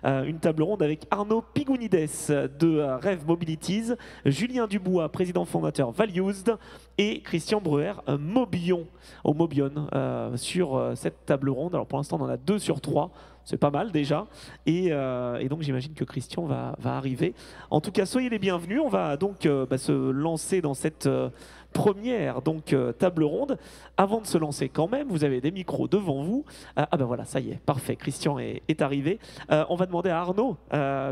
une table ronde avec Arnaud Pigounides de Rêve Mobilities, Julien Dubois, président fondateur Valuesed, et Christian Breuer, Mobion, au Mobion, sur cette table ronde. Alors pour l'instant, on en a 2 sur 3. C'est pas mal déjà. Et donc j'imagine que Christian va arriver. En tout cas, soyez les bienvenus. On va donc se lancer dans cette première table ronde. Avant de se lancer quand même, vous avez des micros devant vous. Ah ben voilà, ça y est, parfait. Christian est arrivé. On va demander à Arnaud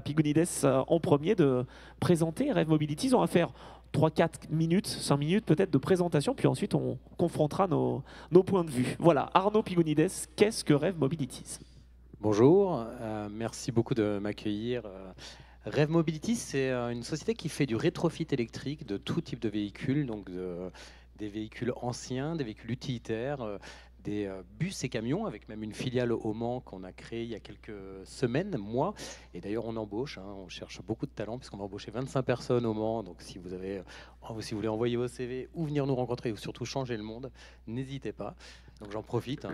Pigounides en premier de présenter Rêve Mobilities. On va faire 3-4 minutes, 5 minutes peut-être de présentation, puis ensuite on confrontera nos points de vue. Voilà, Arnaud Pigounides, qu'est-ce que Rêve Mobilities ? Bonjour, merci beaucoup de m'accueillir. Rêve Mobility, c'est une société qui fait du rétrofit électrique de tout type de véhicules, donc des véhicules anciens, des véhicules utilitaires, des bus et camions, avec même une filiale au Mans qu'on a créée il y a quelques semaines, mois. Et d'ailleurs, on embauche, on cherche beaucoup de talents, puisqu'on va embaucher 25 personnes au Mans. Donc si vous voulez envoyer vos CV ou venir nous rencontrer, ou surtout changer le monde, n'hésitez pas. Donc j'en profite.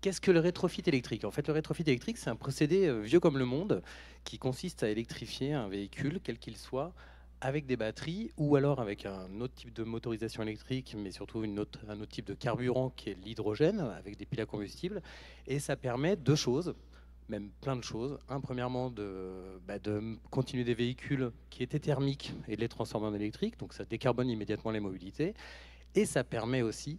Qu'est-ce que le rétrofit électrique ? En fait, le rétrofit électrique, c'est un procédé vieux comme le monde qui consiste à électrifier un véhicule, quel qu'il soit, avec des batteries ou alors avec un autre type de motorisation électrique, mais surtout un autre type de carburant qui est l'hydrogène, avec des piles à combustible. Et ça permet 2 choses, même plein de choses. Premièrement, de continuer des véhicules qui étaient thermiques et de les transformer en électriques. Donc ça décarbone immédiatement les mobilités. Et ça permet aussi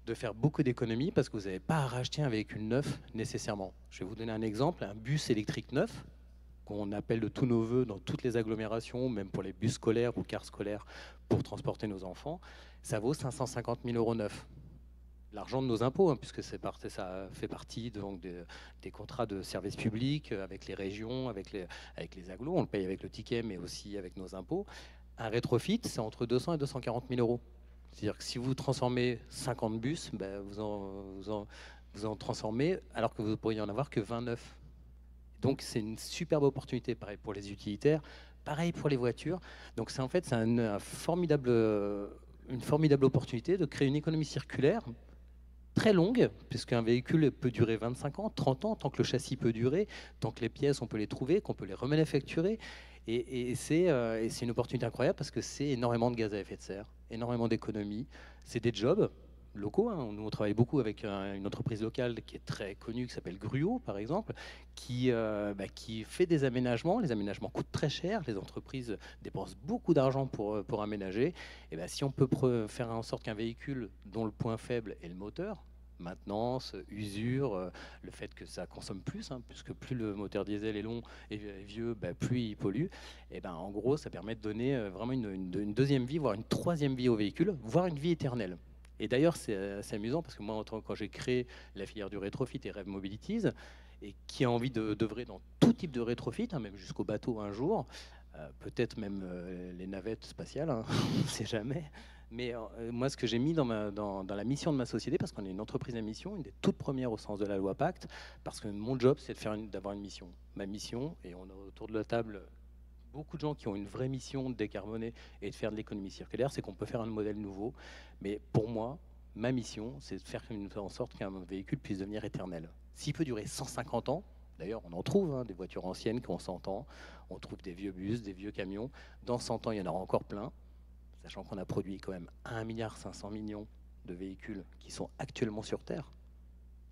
de faire beaucoup d'économies parce que vous n'avez pas à racheter un véhicule neuf nécessairement. Je vais vous donner un exemple, un bus électrique neuf, qu'on appelle de tous nos voeux dans toutes les agglomérations, même pour les bus scolaires ou cars scolaires pour transporter nos enfants, ça vaut 550 000 € neuf. L'argent de nos impôts, puisque ça fait partie donc des contrats de service public avec les régions, avec les agglos, on le paye avec le ticket, mais aussi avec nos impôts. Un rétrofit, c'est entre 200 et 240 000 €. C'est-à-dire que si vous transformez 50 bus, vous en transformez alors que vous pourriez en avoir que 29. Donc c'est une superbe opportunité, pareil pour les utilitaires, pareil pour les voitures. Donc c'est une formidable opportunité de créer une économie circulaire très longue, puisqu'un véhicule peut durer 25 ans, 30 ans, tant que le châssis peut durer, tant que les pièces, on peut les trouver, qu'on peut les remanufacturer. Et c'est une opportunité incroyable parce que c'est énormément de gaz à effet de serre, énormément d'économies, c'est des jobs locaux. Nous, on travaille beaucoup avec une entreprise locale qui est très connue, qui s'appelle Gruau, par exemple, qui fait des aménagements. Les aménagements coûtent très cher, les entreprises dépensent beaucoup d'argent pour aménager. Et si on peut faire en sorte qu'un véhicule dont le point faible est le moteur, maintenance, usure, le fait que ça consomme plus, puisque plus le moteur diesel est long et vieux, plus il pollue. Et en gros, ça permet de donner vraiment une deuxième vie, voire une troisième vie au véhicule, voire une vie éternelle. Et d'ailleurs, c'est assez amusant parce que moi, quand j'ai créé la filière du rétrofit et Rêve Mobilities, et qui a envie d'œuvrer dans tout type de rétrofit, même jusqu'au bateau un jour, peut-être même les navettes spatiales, on ne sait jamais. Mais moi, ce que j'ai mis dans la mission de ma société, parce qu'on est une entreprise à mission, une des toutes premières au sens de la loi Pacte, parce que mon job, c'est d'avoir une mission. Ma mission, et on a autour de la table beaucoup de gens qui ont une vraie mission de décarboner et de faire de l'économie circulaire, c'est qu'on peut faire un modèle nouveau. Mais pour moi, ma mission, c'est de faire en sorte qu'un véhicule puisse devenir éternel. S'il peut durer 150 ans, d'ailleurs, on en trouve des voitures anciennes qui ont 100 ans, on trouve des vieux bus, des vieux camions. Dans 100 ans, il y en aura encore plein, sachant qu'on a produit quand même 1,5 milliard de véhicules qui sont actuellement sur Terre.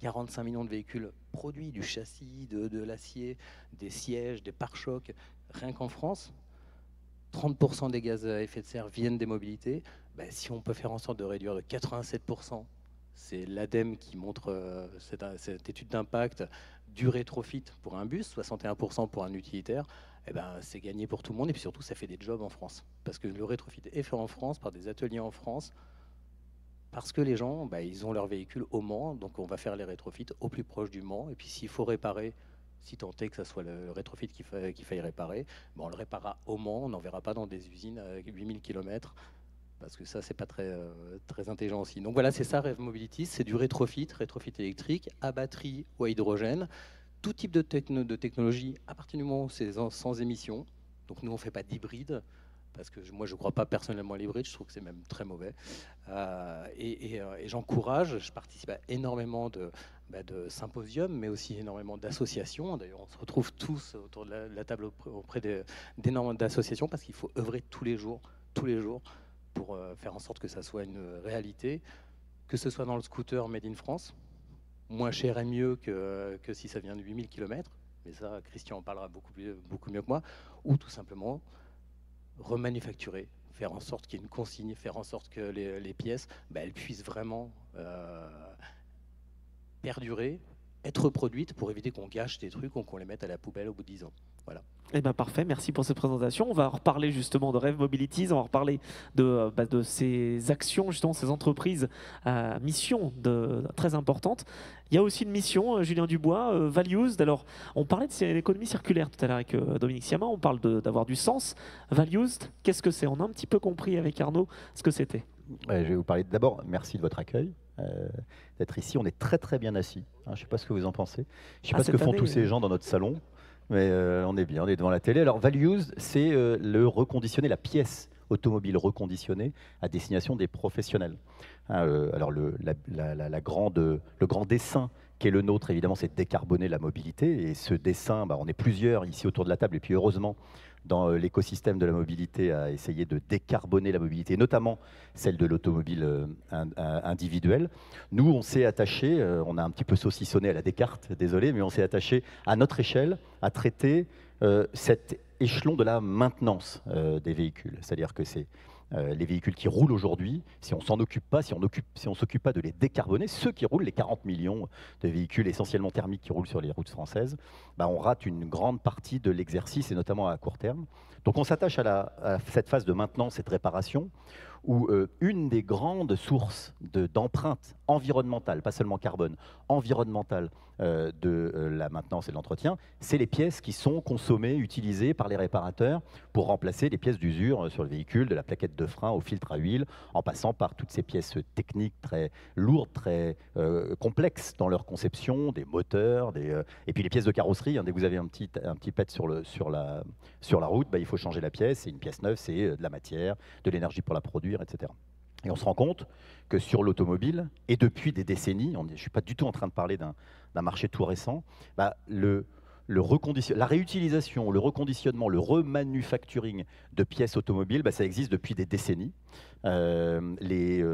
45 millions de véhicules produits, du châssis, de l'acier, des sièges, des pare-chocs. Rien qu'en France, 30% des gaz à effet de serre viennent des mobilités. Si on peut faire en sorte de réduire de 87%, c'est l'ADEME qui montre cette étude d'impact du rétrofit pour un bus, 61% pour un utilitaire, c'est gagné pour tout le monde. Et puis surtout, ça fait des jobs en France. Parce que le rétrofit est fait en France, par des ateliers en France, parce que les gens, ils ont leur véhicule au Mans, donc on va faire les rétrofits au plus proche du Mans. Et puis s'il faut réparer, si tant est que ce soit le rétrofit qu'il faille réparer, on le réparera au Mans, on n'enverra pas dans des usines à 8000 km, parce que ça, c'est pas très intelligent aussi. Donc voilà, c'est ça, Rêve Mobility, c'est du rétrofit électrique, à batterie ou à hydrogène, tout type de technologie, à partir du moment où c'est sans émission. Donc nous, on ne fait pas d'hybride, parce que moi je ne crois pas personnellement à l'hybride, je trouve que c'est même très mauvais. Et j'encourage, je participe à énormément de symposiums, mais aussi énormément d'associations. D'ailleurs, on se retrouve tous autour de la table auprès d'énormément d'associations, parce qu'il faut œuvrer tous les jours, pour faire en sorte que ça soit une réalité, que ce soit dans le scooter Made in France, moins cher et mieux que si ça vient de 8000 km, mais ça, Christian en parlera beaucoup mieux que moi, ou tout simplement remanufacturer, faire en sorte qu'il y ait une consigne, faire en sorte que les pièces, elles puissent vraiment perdurer, être reproduites, pour éviter qu'on gâche des trucs ou qu'on les mette à la poubelle au bout de 10 ans. Voilà. Eh ben parfait, merci pour cette présentation. On va reparler justement de Rev Mobilities, on va reparler de ces actions, justement, ces entreprises à mission très importantes. Il y a aussi une mission, Julien Dubois, Values. Alors, on parlait de l'économie circulaire tout à l'heure avec Dominique Siama, on parle d'avoir du sens. Values, qu'est-ce que c'est? On a un petit peu compris avec Arnaud ce que c'était. Je vais vous parler d'abord, merci de votre accueil, d'être ici. On est très très bien assis, je ne sais pas ce que vous en pensez. Je ne sais pas ce que font tous ces gens dans notre salon. Mais on est bien, on est devant la télé. Alors, Values, c'est le reconditionner, la pièce automobile reconditionnée à destination des professionnels. Alors, le grand dessein qui est le nôtre, évidemment, c'est de décarboner la mobilité. Et ce dessin, on est plusieurs ici autour de la table. Et puis, heureusement, dans l'écosystème de la mobilité, à essayer de décarboner la mobilité, notamment celle de l'automobile individuelle. Nous, on s'est attaché, on a un petit peu saucissonné à la Descartes, désolé, mais on s'est attaché à notre échelle à traiter cet échelon de la maintenance des véhicules. C'est-à-dire que c'est les véhicules qui roulent aujourd'hui, si on s'en occupe pas, si on s'occupe pas de les décarboner, ceux qui roulent, les 40 millions de véhicules essentiellement thermiques qui roulent sur les routes françaises, on rate une grande partie de l'exercice, et notamment à court terme. Donc on s'attache à cette phase de maintenance et de réparation, où une des grandes sources d'empreinte environnementale, pas seulement carbone, environnementale de la maintenance et de l'entretien, c'est les pièces qui sont consommées, utilisées par les réparateurs pour remplacer les pièces d'usure sur le véhicule, de la plaquette de frein au filtre à huile, en passant par toutes ces pièces techniques très lourdes, très complexes dans leur conception, des moteurs, et puis les pièces de carrosserie. Dès que vous avez un petit pet sur la route, il faut changer la pièce. Et une pièce neuve, c'est de la matière, de l'énergie pour la produire, etc. Et on se rend compte que sur l'automobile, et depuis des décennies, je ne suis pas du tout en train de parler d'un marché tout récent, la réutilisation, le reconditionnement, le remanufacturing de pièces automobiles, ça existe depuis des décennies. Les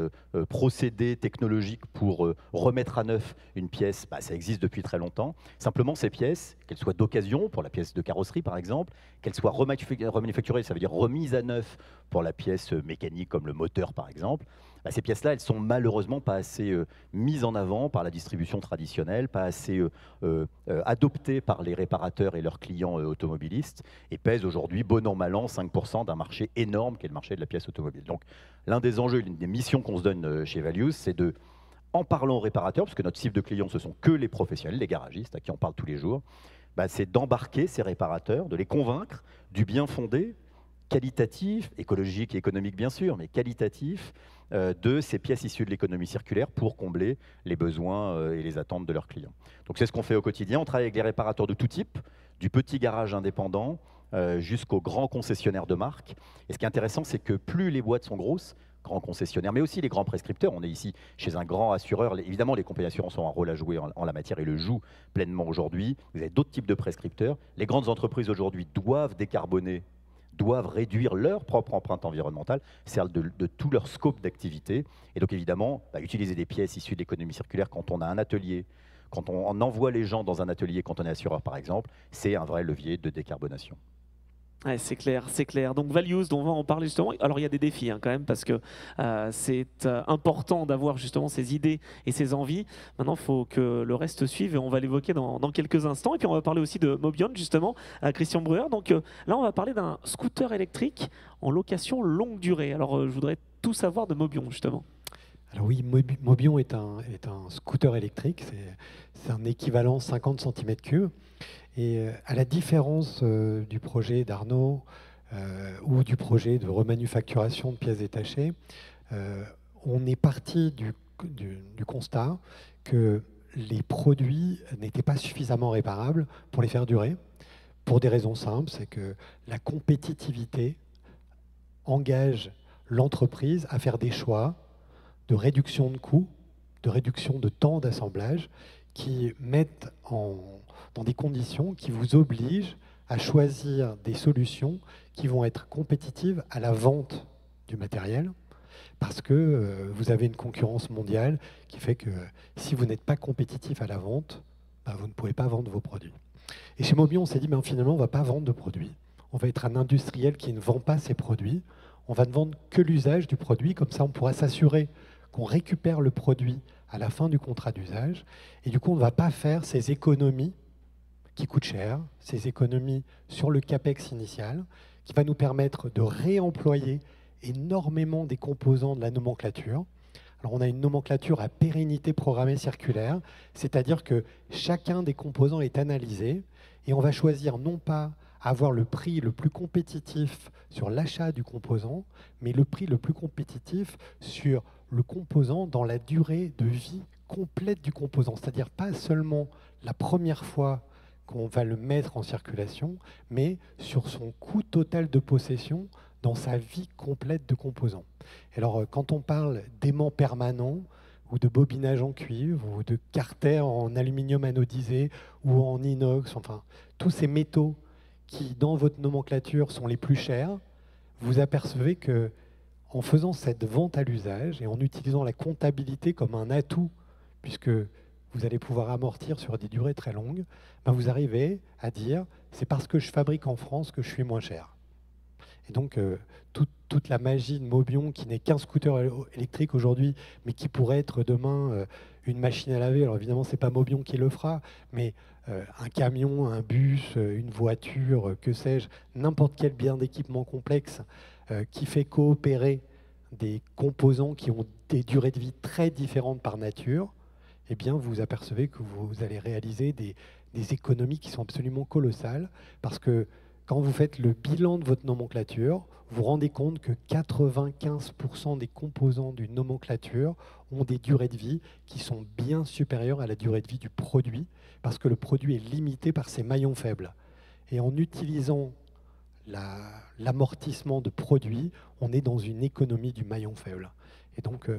procédés technologiques pour remettre à neuf une pièce, ça existe depuis très longtemps. Simplement, ces pièces, qu'elles soient d'occasion, pour la pièce de carrosserie par exemple, qu'elles soient remanufacturées, ça veut dire remises à neuf pour la pièce mécanique comme le moteur par exemple, ces pièces-là, elles sont malheureusement pas assez mises en avant par la distribution traditionnelle, pas assez adoptées par les réparateurs et leurs clients automobilistes, et pèsent aujourd'hui, bon an, mal an, 5% d'un marché énorme qui est le marché de la pièce automobile. Donc, l'un des enjeux, l'une des missions qu'on se donne chez Values, c'est en parlant aux réparateurs, parce que notre cible de clients, ce sont que les professionnels, les garagistes, à qui on parle tous les jours, c'est d'embarquer ces réparateurs, de les convaincre du bien fondé, qualitatif, écologique et économique bien sûr, mais qualitatif, de ces pièces issues de l'économie circulaire pour combler les besoins et les attentes de leurs clients. Donc c'est ce qu'on fait au quotidien. On travaille avec les réparateurs de tout type, du petit garage indépendant jusqu'aux grands concessionnaires de marque. Et ce qui est intéressant, c'est que plus les boîtes sont grosses, grands concessionnaires, mais aussi les grands prescripteurs. On est ici chez un grand assureur. Évidemment, les compagnies d'assurance ont un rôle à jouer en la matière et le jouent pleinement aujourd'hui. Vous avez d'autres types de prescripteurs. Les grandes entreprises aujourd'hui doivent décarboner, doivent réduire leur propre empreinte environnementale, celle de tout leur scope d'activité. Et donc évidemment, utiliser des pièces issues de l'économie circulaire quand on a un atelier, quand on envoie les gens dans un atelier, quand on est assureur par exemple, c'est un vrai levier de décarbonation. Ouais, c'est clair, c'est clair. Donc Values, dont on va en parler justement. Alors il y a des défis quand même, parce que c'est important d'avoir justement ces idées et ces envies. Maintenant, il faut que le reste suive et on va l'évoquer dans quelques instants. Et puis on va parler aussi de Mobion justement, Christian Breuer. Donc là, on va parler d'un scooter électrique en location longue durée. Alors je voudrais tout savoir de Mobion justement. Alors oui, Mobion est un scooter électrique. C'est un équivalent 50 cm3. Et à la différence du projet d'Arnaud ou du projet de remanufacturation de pièces détachées, on est parti du constat que les produits n'étaient pas suffisamment réparables pour les faire durer, pour des raisons simples. C'est que la compétitivité engage l'entreprise à faire des choix de réduction de coûts, de réduction de temps d'assemblage, qui mettent dans des conditions qui vous obligent à choisir des solutions qui vont être compétitives à la vente du matériel, parce que vous avez une concurrence mondiale qui fait que si vous n'êtes pas compétitif à la vente, vous ne pouvez pas vendre vos produits. Et chez Mobion, on s'est dit, finalement, on ne va pas vendre de produits. On va être un industriel qui ne vend pas ses produits. On va ne vendre que l'usage du produit. Comme ça, on pourra s'assurer qu'on récupère le produit à la fin du contrat d'usage. Et du coup, on ne va pas faire ces économies qui coûtent cher, ces économies sur le CAPEX initial, qui va nous permettre de réemployer énormément des composants de la nomenclature. Alors, on a une nomenclature à pérennité programmée circulaire, c'est-à-dire que chacun des composants est analysé et on va choisir non pas avoir le prix le plus compétitif sur l'achat du composant, mais le prix le plus compétitif sur le composant dans la durée de vie complète du composant. C'est-à-dire pas seulement la première fois qu'on va le mettre en circulation, mais sur son coût total de possession dans sa vie complète de composant. Et alors, quand on parle d'aimant permanent, ou de bobinage en cuivre, ou de carter en aluminium anodisé, ou en inox, enfin, tous ces métaux qui, dans votre nomenclature, sont les plus chers, vous apercevez que, en faisant cette vente à l'usage et en utilisant la comptabilité comme un atout, puisque vous allez pouvoir amortir sur des durées très longues, vous arrivez à dire c'est parce que je fabrique en France que je suis moins cher. Et donc, toute la magie de Mobion, qui n'est qu'un scooter électrique aujourd'hui, mais qui pourrait être demain une machine à laver. Alors évidemment, ce n'est pas Mobion qui le fera, mais un camion, un bus, une voiture, que sais-je, n'importe quel bien d'équipement complexe qui fait coopérer des composants qui ont des durées de vie très différentes par nature, eh bien, vous apercevez que vous allez réaliser des économies qui sont absolument colossales, parce que quand vous faites le bilan de votre nomenclature, vous vous rendez compte que 95% des composants d'une nomenclature ont des durées de vie qui sont bien supérieures à la durée de vie du produit, parce que le produit est limité par ses maillons faibles. Et en utilisant l'amortissement de produits, on est dans une économie du maillon faible. Et donc,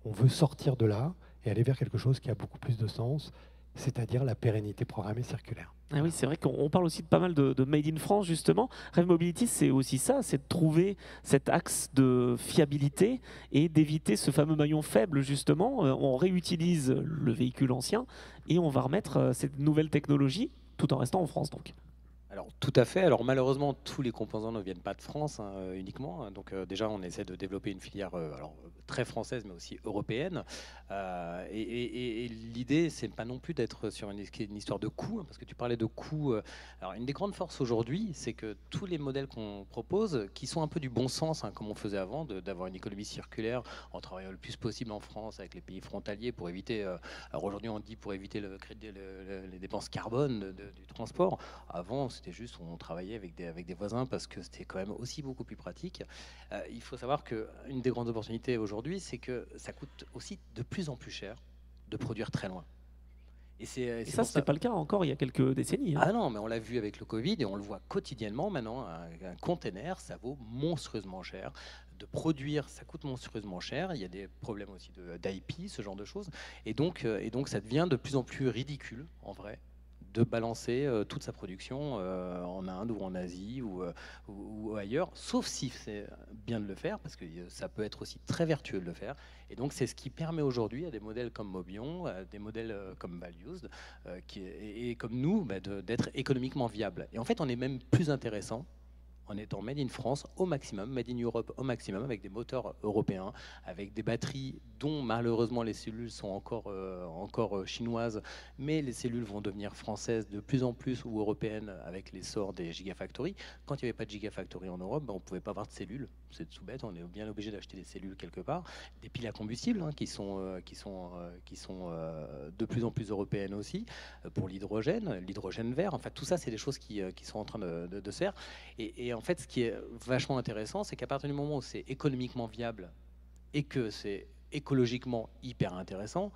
on veut sortir de là et aller vers quelque chose qui a beaucoup plus de sens, c'est-à-dire la pérennité programmée circulaire. Ah oui, c'est vrai qu'on parle aussi de pas mal de Made in France, justement. Rev Mobility, c'est aussi ça, c'est de trouver cet axe de fiabilité et d'éviter ce fameux maillon faible, justement. On réutilise le véhicule ancien et on va remettre cette nouvelle technologie tout en restant en France, donc. Alors tout à fait. Alors malheureusement, tous les composants ne viennent pas de France uniquement. Donc déjà, on essaie de développer une filière très française, mais aussi européenne. Et l'idée, c'est pas non plus d'être sur une histoire de coût, parce que tu parlais de coût. Alors une des grandes forces aujourd'hui, c'est que tous les modèles qu'on propose, qui sont un peu du bon sens, comme on faisait avant, d'avoir une économie circulaire, en travaillant le plus possible en France avec les pays frontaliers pour éviter. Alors aujourd'hui, on dit pour éviter les dépenses carbone du transport. Avant, c'était juste on travaillait avec des voisins parce que c'était quand même aussi beaucoup plus pratique. Il faut savoir qu'une des grandes opportunités aujourd'hui, c'est que ça coûte aussi de plus en plus cher de produire très loin. Et ça, ce n'était pas le cas encore il y a quelques décennies. Ah non, mais on l'a vu avec le Covid et on le voit quotidiennement maintenant. Un container, ça vaut monstrueusement cher. De produire, ça coûte monstrueusement cher. Il y a des problèmes aussi d'IP, ce genre de choses. Et donc, ça devient de plus en plus ridicule, en vrai, de balancer toute sa production en Inde ou en Asie ou ailleurs, sauf si c'est bien de le faire, parce que ça peut être aussi très vertueux de le faire. Et donc c'est ce qui permet aujourd'hui à des modèles comme Mobion, à des modèles comme Valuesed, et comme nous, d'être économiquement viables. Et en fait, on est même plus intéressant en étant made in France au maximum, made in Europe au maximum, avec des moteurs européens, avec des batteries dont malheureusement les cellules sont encore chinoises, mais les cellules vont devenir françaises de plus en plus ou européennes avec l'essor des gigafactories. Quand il n'y avait pas de gigafactory en Europe, on ne pouvait pas avoir de cellules. C'est tout bête, on est bien obligé d'acheter des cellules quelque part. Des piles à combustible qui sont de plus en plus européennes aussi, pour l'hydrogène vert. Enfin, tout ça, c'est des choses qui sont en train de se faire. Et en fait, ce qui est vachement intéressant, c'est qu'à partir du moment où c'est économiquement viable et que c'est écologiquement hyper intéressant,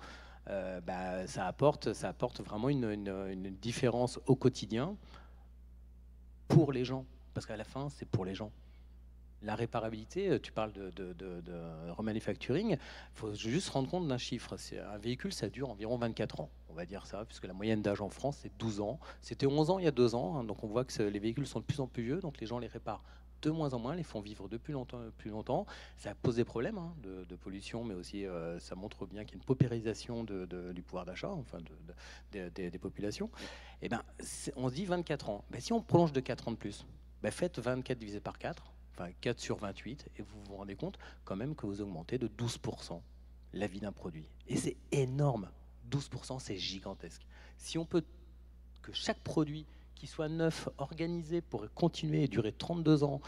ça apporte vraiment une différence au quotidien pour les gens. Parce qu'à la fin, c'est pour les gens. La réparabilité, tu parles de remanufacturing, il faut juste se rendre compte d'un chiffre. Un véhicule, ça dure environ 24 ans, on va dire ça, puisque la moyenne d'âge en France, c'est 12 ans. C'était 11 ans il y a 2 ans, hein, donc on voit que les véhicules sont de plus en plus vieux, donc les gens les réparent de moins en moins, les font vivre de plus longtemps. Ça pose des problèmes hein, de pollution, mais aussi ça montre bien qu'il y a une paupérisation du pouvoir d'achat, enfin des populations. Et ben, on se dit 24 ans. Ben, si on prolonge de 4 ans de plus, ben, faites 24 divisé par 4, enfin 4 sur 28, et vous vous rendez compte quand même que vous augmentez de 12% la vie d'un produit. Et c'est énorme. 12%, c'est gigantesque. Si on peut que chaque produit qui soit neuf, organisé pour continuer et durer 32 ans,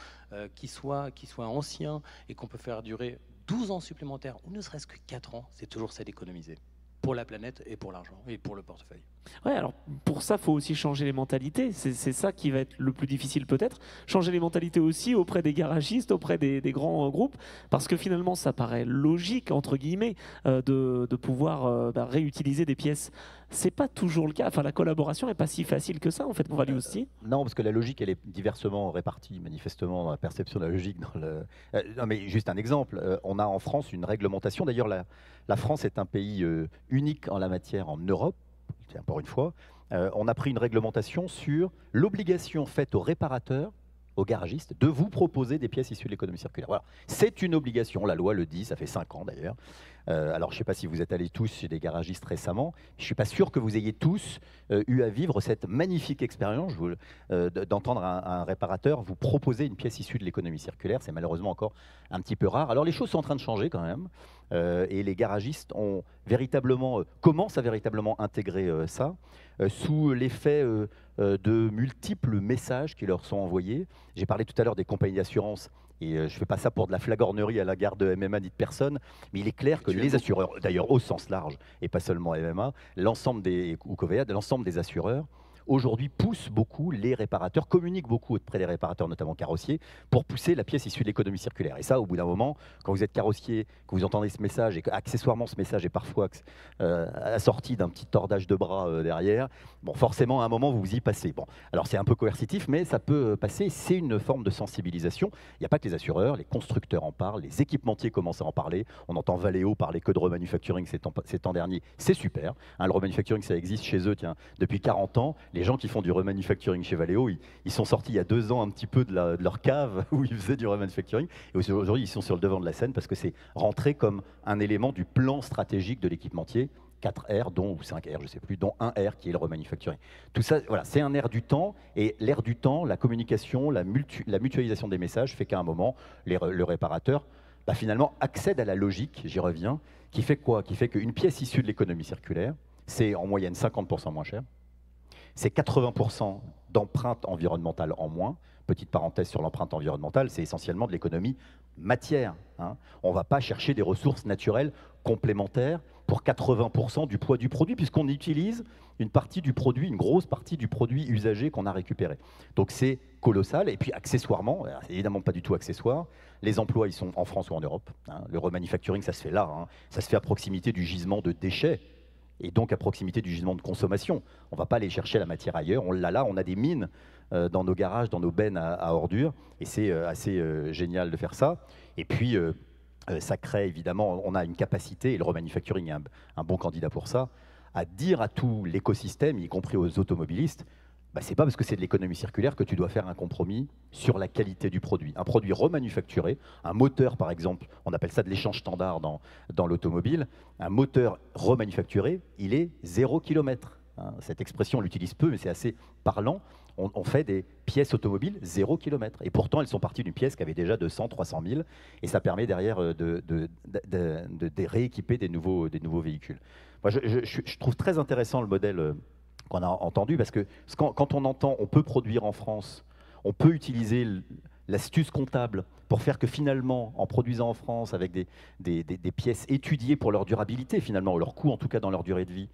qui soit ancien et qu'on peut faire durer 12 ans supplémentaires, ou ne serait-ce que 4 ans, c'est toujours ça d'économiser. Pour la planète et pour l'argent et pour le portefeuille. Ouais, alors pour ça, il faut aussi changer les mentalités. C'est ça qui va être le plus difficile peut-être. Changer les mentalités aussi auprès des garagistes, auprès des grands groupes, parce que finalement, ça paraît logique, entre guillemets, de pouvoir réutiliser des pièces. C'est pas toujours le cas. Enfin, la collaboration n'est pas si facile que ça, en fait, pour Value aussi. Non, parce que la logique, elle est diversement répartie, manifestement, dans la perception de la logique. Non, mais juste un exemple. On a en France une réglementation. D'ailleurs, la France est un pays unique en la matière en Europe. Encore une fois, on a pris une réglementation sur l'obligation faite aux réparateurs, aux garagistes, de vous proposer des pièces issues de l'économie circulaire. Voilà. C'est une obligation, la loi le dit, ça fait 5 ans d'ailleurs. Alors je ne sais pas si vous êtes allés tous chez des garagistes récemment, je ne suis pas sûr que vous ayez tous eu à vivre cette magnifique expérience d'entendre un réparateur vous proposer une pièce issue de l'économie circulaire. C'est malheureusement encore un petit peu rare. Alors les choses sont en train de changer quand même, et les garagistes commencent à véritablement intégrer ça, sous l'effet de multiples messages qui leur sont envoyés. J'ai parlé tout à l'heure des compagnies d'assurance, et je ne fais pas ça pour de la flagornerie à la garde de MMA ni de personne, mais il est clair que les assureurs, d'ailleurs au sens large, et pas seulement MMA, l'ensemble des assureurs, aujourd'hui poussent beaucoup les réparateurs, communiquent beaucoup auprès des réparateurs, notamment carrossiers, pour pousser la pièce issue de l'économie circulaire. Et ça, au bout d'un moment, quand vous êtes carrossier, que vous entendez ce message, et qu'accessoirement ce message est parfois assorti d'un petit tordage de bras derrière, bon, forcément, à un moment, vous vous y passez. Bon, alors c'est un peu coercitif, mais ça peut passer. C'est une forme de sensibilisation. Il n'y a pas que les assureurs, les constructeurs en parlent, les équipementiers commencent à en parler. On entend Valeo parler que de remanufacturing ces temps derniers. C'est super. Hein, le remanufacturing, ça existe chez eux depuis 40 ans. Les gens qui font du remanufacturing chez Valeo, ils sont sortis il y a 2 ans un petit peu de leur cave où ils faisaient du remanufacturing. Et aujourd'hui, ils sont sur le devant de la scène parce que c'est rentré comme un élément du plan stratégique de l'équipementier. 4 R, ou 5 R, je ne sais plus, dont un R qui est le remanufacturing. Tout ça, voilà, c'est un air du temps, et l'air du temps, la communication, la mutualisation des messages fait qu'à un moment, le réparateur, finalement, accède à la logique, j'y reviens, qui fait quoi? Qui fait qu'une pièce issue de l'économie circulaire, c'est en moyenne 50% moins cher, c'est 80% d'empreinte environnementale en moins. Petite parenthèse sur l'empreinte environnementale, c'est essentiellement de l'économie matière. Hein. On ne va pas chercher des ressources naturelles complémentaires pour 80% du poids du produit, puisqu'on utilise une partie du produit, une grosse partie du produit usagé qu'on a récupéré. Donc c'est colossal. Et puis accessoirement, c'est évidemment pas du tout accessoire, les emplois ils sont en France ou en Europe. Hein. Le remanufacturing, ça se fait là. Hein. Ça se fait à proximité du gisement de déchets, et donc à proximité du gisement de consommation. On ne va pas aller chercher la matière ailleurs, on l'a là, on a des mines dans nos garages, dans nos bennes à ordures, et c'est assez génial de faire ça. Et puis, ça crée évidemment, on a une capacité, et le remanufacturing est un bon candidat pour ça, à dire à tout l'écosystème, y compris aux automobilistes, c'est pas parce que c'est de l'économie circulaire que tu dois faire un compromis sur la qualité du produit. Un produit remanufacturé, un moteur par exemple, on appelle ça de l'échange standard dans l'automobile, un moteur remanufacturé, il est 0 km. Hein. Cette expression, on l'utilise peu, mais c'est assez parlant. On fait des pièces automobiles 0 km. Et pourtant, elles sont parties d'une pièce qui avait déjà 200, 300 000. Et ça permet derrière de rééquiper des nouveaux véhicules. Moi, je trouve très intéressant le modèle qu'on a entendu, parce que quand on entend on peut produire en France, on peut utiliser l'astuce comptable pour faire que finalement, en produisant en France avec des pièces étudiées pour leur durabilité, finalement, ou leur coût en tout cas dans leur durée de vie,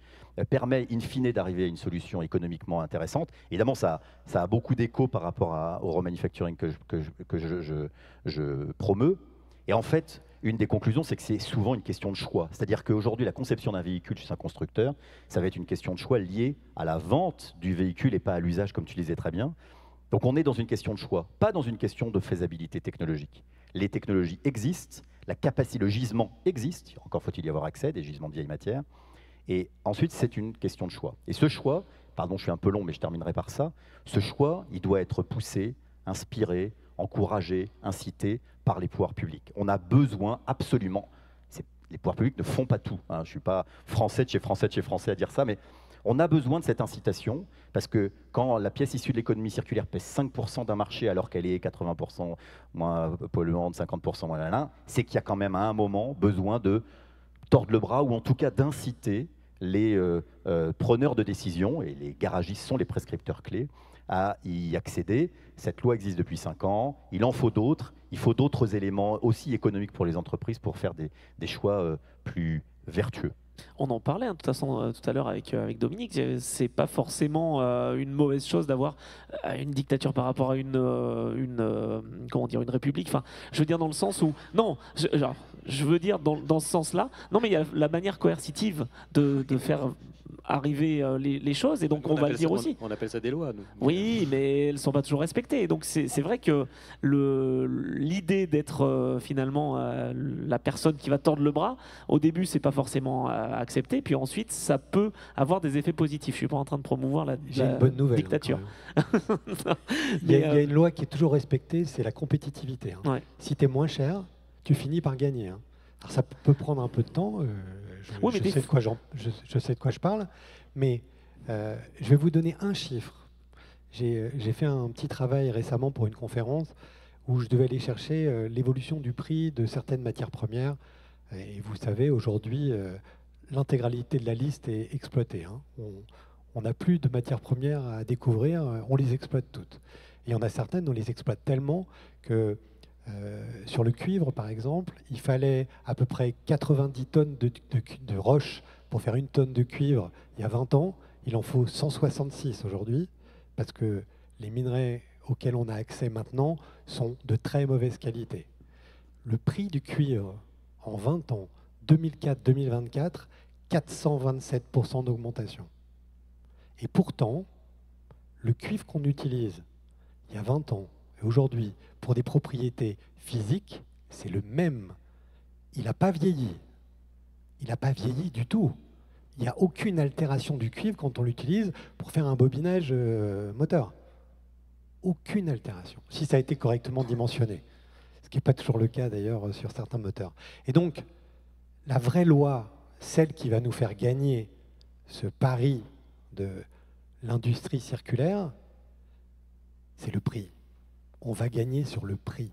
permet in fine d'arriver à une solution économiquement intéressante. Évidemment, ça a beaucoup d'écho par rapport au remanufacturing que je promeus. Et en fait, une des conclusions, c'est que c'est souvent une question de choix. C'est-à-dire qu'aujourd'hui, la conception d'un véhicule chez un constructeur, ça va être une question de choix liée à la vente du véhicule et pas à l'usage, comme tu disais très bien. Donc on est dans une question de choix, pas dans une question de faisabilité technologique. Les technologies existent, la capacité, le gisement existe, encore faut-il y avoir accès, des gisements de vieilles matières, et ensuite c'est une question de choix. Et ce choix, pardon je suis un peu long mais je terminerai par ça, ce choix il doit être poussé, inspiré, encouragé, incité par les pouvoirs publics. On a besoin absolument, les pouvoirs publics ne font pas tout, hein. Je ne suis pas français de chez français à dire ça, mais on a besoin de cette incitation, parce que quand la pièce issue de l'économie circulaire pèse 5% d'un marché alors qu'elle est 80% moins polluante, 50% moins malin, c'est qu'il y a quand même à un moment besoin de tordre le bras, ou en tout cas d'inciter les preneurs de décision, et les garagistes sont les prescripteurs clés, à y accéder. Cette loi existe depuis 5 ans, il en faut d'autres, il faut d'autres éléments aussi économiques pour les entreprises pour faire des choix plus vertueux. On en parlait de toute façon tout à l'heure avec Dominique, c'est pas forcément une mauvaise chose d'avoir une dictature par rapport à une république. Enfin, je veux dire dans le sens où non, je veux dire dans ce sens-là. Non, mais il y a la manière coercitive de faire arriver les choses, et donc on va le dire aussi. On appelle ça des lois, nous. Oui, mais elles ne sont pas toujours respectées. Donc c'est vrai que l'idée d'être finalement la personne qui va tordre le bras, au début, c'est pas forcément accepté, puis ensuite, ça peut avoir des effets positifs. Je suis pas en train de promouvoir la une bonne nouvelle, dictature. Il y a une loi qui est toujours respectée, c'est la compétitivité. Hein. Ouais. Si tu es moins cher, tu finis par gagner. Hein. Alors ça peut prendre un peu de temps, je sais de quoi je parle, mais je vais vous donner un chiffre. J'ai fait un petit travail récemment pour une conférence où je devais aller chercher l'évolution du prix de certaines matières premières. Et vous savez, aujourd'hui, l'intégralité de la liste est exploitée. Hein. On n'a plus de matières premières à découvrir, on les exploite toutes. Et il y en a certaines, on les exploite tellement que sur le cuivre, par exemple, il fallait à peu près 90 tonnes de roche pour faire 1 tonne de cuivre il y a 20 ans. Il en faut 166 aujourd'hui, parce que les minerais auxquels on a accès maintenant sont de très mauvaise qualité. Le prix du cuivre en 20 ans, 2004-2024, 427% d'augmentation. Et pourtant, le cuivre qu'on utilise il y a 20 ans et aujourd'hui pour des propriétés physiques, c'est le même. Il n'a pas vieilli. Il n'a pas vieilli du tout. Il n'y a aucune altération du cuivre quand on l'utilise pour faire un bobinage moteur. Aucune altération, si ça a été correctement dimensionné. Ce qui n'est pas toujours le cas d'ailleurs sur certains moteurs. Et donc, la vraie loi, celle qui va nous faire gagner ce pari de l'industrie circulaire, c'est le prix. On va gagner sur le prix,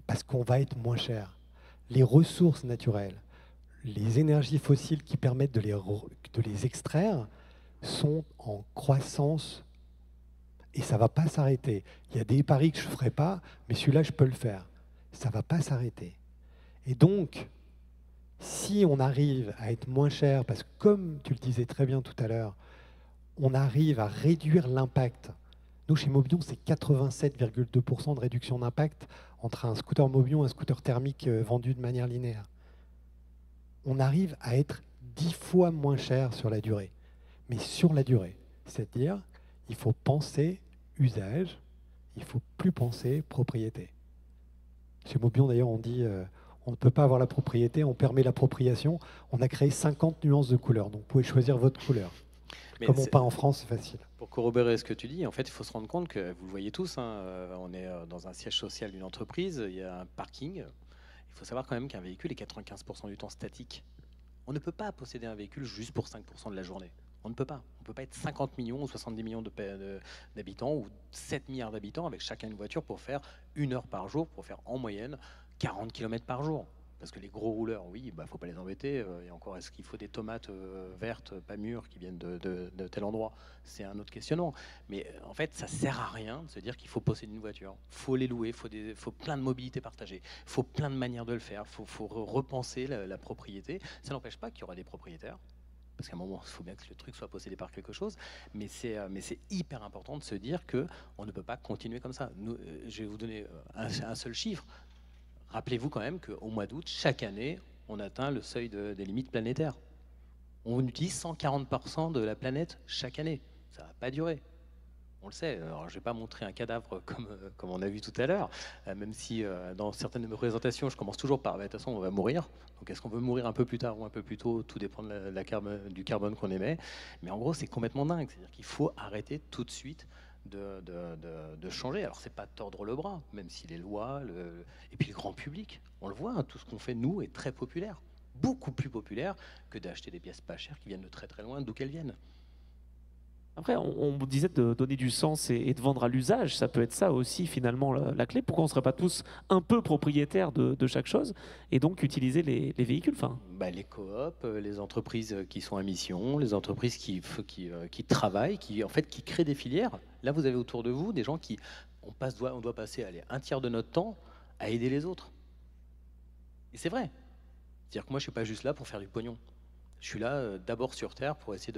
parce qu'on va être moins cher. Les ressources naturelles, les énergies fossiles qui permettent de les extraire sont en croissance, et ça ne va pas s'arrêter. Il y a des paris que je ne ferai pas, mais celui-là, je peux le faire. Ça ne va pas s'arrêter. Et donc, si on arrive à être moins cher, parce que comme tu le disais très bien tout à l'heure, on arrive à réduire l'impact. Nous, chez Mobion, c'est 87,2% de réduction d'impact entre un scooter Mobion et un scooter thermique vendu de manière linéaire. On arrive à être 10 fois moins cher sur la durée. Mais sur la durée, c'est-à-dire, il faut penser usage, il ne faut plus penser propriété. Chez Mobion, d'ailleurs, on dit on ne peut pas avoir la propriété, on permet l'appropriation. On a créé 50 nuances de couleurs, donc vous pouvez choisir votre couleur. Mais comme on peint en France, c'est facile. Pour corroborer ce que tu dis, en fait, il faut se rendre compte que, vous le voyez tous, hein, on est dans un siège social d'une entreprise, il y a un parking. Il faut savoir quand même qu'un véhicule est 95% du temps statique. On ne peut pas posséder un véhicule juste pour 5% de la journée. On ne peut pas. On ne peut pas être 50 millions ou 70 millions d'habitants ou 7 milliards d'habitants avec chacun une voiture pour faire 1 heure par jour, pour faire en moyenne 40 km par jour. Parce que les gros rouleurs, oui, faut pas les embêter. Et encore, est-ce qu'il faut des tomates vertes, pas mûres, qui viennent de tel endroit? C'est un autre questionnement. Mais en fait, ça sert à rien de se dire qu'il faut posséder une voiture. Il faut les louer, il faut plein de mobilités partagées. Il faut plein de manières de le faire. Il faut repenser la propriété. Ça n'empêche pas qu'il y aura des propriétaires. Parce qu'à un moment, il faut bien que le truc soit possédé par quelque chose. Mais c'est hyper important de se dire qu'on ne peut pas continuer comme ça. Nous, je vais vous donner un seul chiffre. Rappelez-vous quand même qu'au mois d'août, chaque année, on atteint le seuil des limites planétaires. On utilise 140% de la planète chaque année. Ça ne va pas durer. On le sait. Alors, je ne vais pas montrer un cadavre comme on a vu tout à l'heure, même si dans certaines de mes présentations, je commence toujours par, de toute façon, on va mourir. Donc, est-ce qu'on veut mourir un peu plus tard ou un peu plus tôt? Tout dépend du carbone qu'on émet. Mais en gros, c'est complètement dingue. C'est-à-dire qu'il faut arrêter tout de suite de changer. Alors, c'est pas tordre le bras, même si les lois, et puis le grand public, on le voit, hein, tout ce qu'on fait, nous, est très populaire. Beaucoup plus populaire que d'acheter des pièces pas chères qui viennent de très très loin, d'où qu'elles viennent. Après, on vous disait de donner du sens et de vendre à l'usage. Ça peut être ça aussi, finalement, la clé. Pourquoi on ne serait pas tous un peu propriétaires de chaque chose et donc utiliser les véhicules Les coops, les entreprises qui sont à mission, les entreprises qui travaillent, qui créent des filières. Là, vous avez autour de vous des gens on doit passer un tiers de notre temps à aider les autres. Et c'est vrai. C'est-à-dire que moi, je ne suis pas juste là pour faire du pognon. Je suis là d'abord sur Terre pour essayer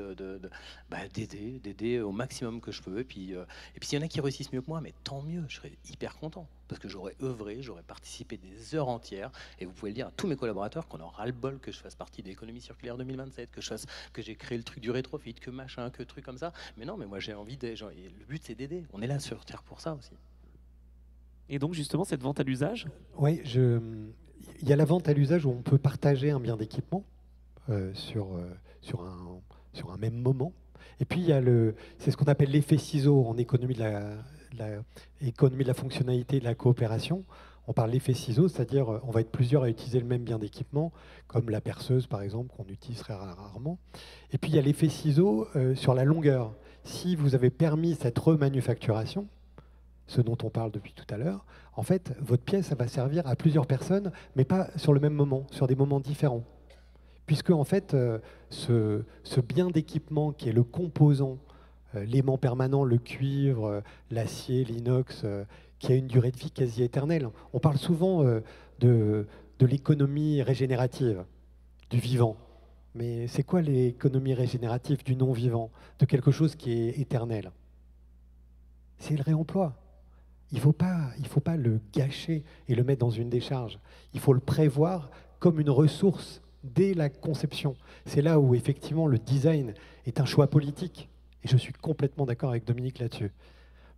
d'aider au maximum que je peux. Et puis s'il y en a qui réussissent mieux que moi, mais tant mieux, je serais hyper content. Parce que j'aurais œuvré, j'aurais participé des heures entières. Et vous pouvez le dire à tous mes collaborateurs qu'on aura le bol que je fasse partie de l'économie circulaire 2027, que j'ai créé le truc du rétrofit, que machin, que truc comme ça. Mais non, mais moi j'ai envie d'aider. Le but c'est d'aider. On est là sur Terre pour ça aussi. Et donc justement, cette vente à l'usage? Oui, il y a la vente à l'usage où on peut partager un bien d'équipement. Sur un même moment. Et puis, c'est ce qu'on appelle l'effet ciseau en économie économie de la fonctionnalité et de la coopération. On parle d'effet ciseau, c'est-à-dire on va être plusieurs à utiliser le même bien d'équipement, comme la perceuse, par exemple, qu'on utilise très rarement. Et puis, il y a l'effet ciseau sur la longueur. Si vous avez permis cette remanufacturation, ce dont on parle depuis tout à l'heure, en fait, votre pièce, ça va servir à plusieurs personnes, mais pas sur le même moment, sur des moments différents. Puisque en fait, ce bien d'équipement qui est le composant, l'aimant permanent, le cuivre, l'acier, l'inox, qui a une durée de vie quasi éternelle. On parle souvent de l'économie régénérative, du vivant. Mais c'est quoi l'économie régénérative du non-vivant, de quelque chose qui est éternel? C'est le réemploi. Il ne faut pas le gâcher et le mettre dans une décharge. Il faut le prévoir comme une ressource dès la conception. C'est là où effectivement le design est un choix politique. Et je suis complètement d'accord avec Dominique là-dessus.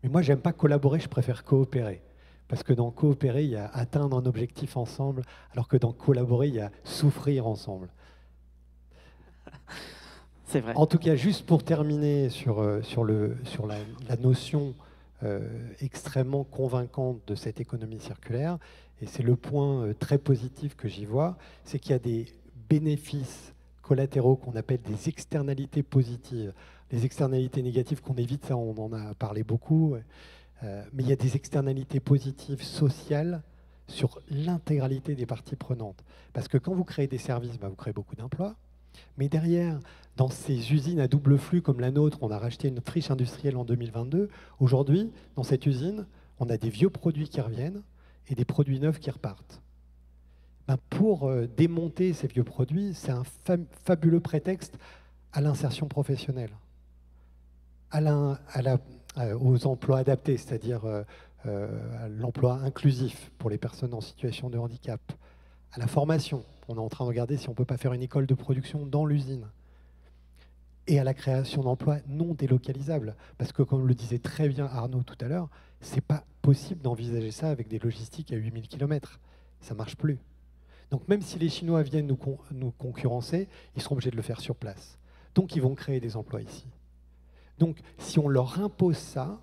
Mais moi, j'aime pas collaborer, je préfère coopérer. Parce que dans coopérer, il y a atteindre un objectif ensemble, alors que dans collaborer, il y a souffrir ensemble. C'est vrai. En tout cas, juste pour terminer sur la notion extrêmement convaincante de cette économie circulaire, et c'est le point très positif que j'y vois, c'est qu'il y a des bénéfices collatéraux qu'on appelle des externalités positives. Les externalités négatives qu'on évite, ça on en a parlé beaucoup, mais il y a des externalités positives sociales sur l'intégralité des parties prenantes. Parce que quand vous créez des services, vous créez beaucoup d'emplois, mais derrière, dans ces usines à double flux comme la nôtre, on a racheté une friche industrielle en 2022. Aujourd'hui, dans cette usine, on a des vieux produits qui reviennent et des produits neufs qui repartent. Pour démonter ces vieux produits, c'est un fabuleux prétexte à l'insertion professionnelle, aux emplois adaptés, c'est-à-dire à l'emploi inclusif pour les personnes en situation de handicap, à la formation. On est en train de regarder si on ne peut pas faire une école de production dans l'usine. Et à la création d'emplois non délocalisables. Parce que, comme le disait très bien Arnaud tout à l'heure, ce n'est pas possible d'envisager ça avec des logistiques à 8000 km. Ça ne marche plus. Donc même si les Chinois viennent nous concurrencer, ils seront obligés de le faire sur place. Donc ils vont créer des emplois ici. Donc si on leur impose ça,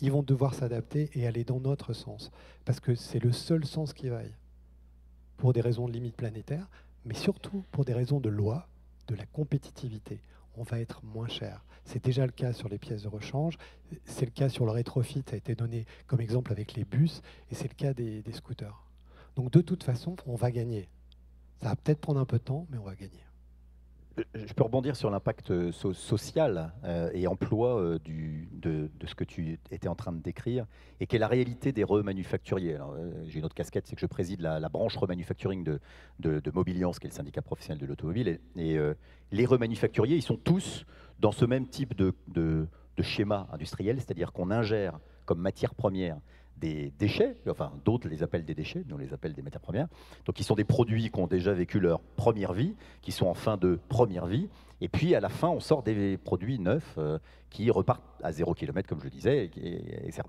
ils vont devoir s'adapter et aller dans notre sens. Parce que c'est le seul sens qui vaille. Pour des raisons de limites planétaires, mais surtout pour des raisons de loi, de la compétitivité. On va être moins cher. C'est déjà le cas sur les pièces de rechange, c'est le cas sur le rétrofit, ça a été donné comme exemple avec les bus, et c'est le cas des scooters. Donc de toute façon, on va gagner. Ça va peut-être prendre un peu de temps, mais on va gagner. Je peux rebondir sur l'impact social et emploi de ce que tu étais en train de décrire et qui est la réalité des remanufacturiers. J'ai une autre casquette, c'est que je préside la branche remanufacturing de Mobiliance, qui est le syndicat professionnel de l'automobile. Et les remanufacturiers, ils sont tous dans ce même type de schéma industriel, c'est-à-dire qu'on ingère comme matière première des déchets, enfin d'autres les appellent des déchets, nous on les appelle des matières premières, donc qui sont des produits qui ont déjà vécu leur première vie, qui sont en fin de première vie, et puis à la fin on sort des produits neufs qui repartent à 0 km comme je le disais.